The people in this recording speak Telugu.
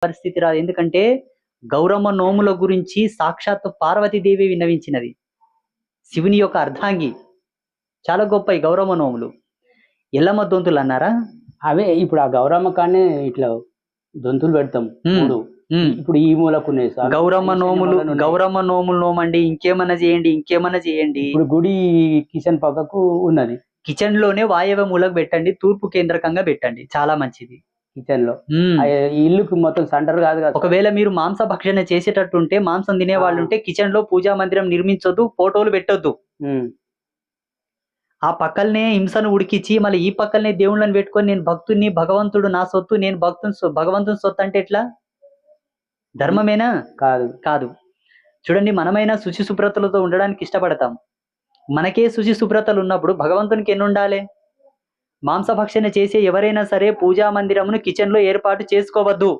పరిస్థితి రాదు. ఎందుకంటే గౌరమ్మ నోముల గురించి సాక్షాత్తు పార్వతీదేవి విన్నవించినది. శివుని యొక్క అర్ధాంగి. చాలా గొప్ప ఈ గౌరమ్మ నోములు. ఎల్లమ్మ దొంతులు అన్నారా? అవే ఇప్పుడు ఆ గౌరమ్మ కాడనే ఇట్లా దొంతులు పెడతాం. ఇప్పుడు ఈ మూలకున్నాయి సార్. గౌరమ్మ నోములు నోమండి, ఇంకేమన్నా చేయండి. ఇప్పుడు గుడి కిచెన్ పక్కకు ఉన్నది. కిచెన్ లోనే వాయవ్య మూలకు పెట్టండి, తూర్పు కేంద్రకంగా పెట్టండి, చాలా మంచిది. కిచెన్ లో ఇల్లుకి మొత్తం సెంటర్ కాదు కదా. ఒకవేళ మీరు మాంస భక్షణ చేసేటట్టుంటే, మాంసం తినే వాళ్ళు ఉంటే కిచెన్ లో పూజా మందిరం నిర్మించొద్దు, ఫోటోలు పెట్టొద్దు. ఆ పక్కలనే హింసను ఉడికిచ్చి మళ్ళీ ఈ పక్కలనే దేవుళ్ళని పెట్టుకొని నేను భక్తుని, భగవంతుడు నా సొత్తు, నేను భగవంతుని సొత్తు అంటే ఎట్లా? ధర్మమేనా? కాదు. చూడండి, మనమైనా శుచి శుభ్రతలతో ఉండడానికి ఇష్టపడతాం. మనకే శుచి శుభ్రతలు ఉన్నప్పుడు భగవంతునికి ఎన్ని ఉండాలి? మాంసభక్షణ చేసే ఎవరైనా సరే పూజా మందిరమును కిచెన్ లో ఏర్పాటు చేసుకోవద్దు.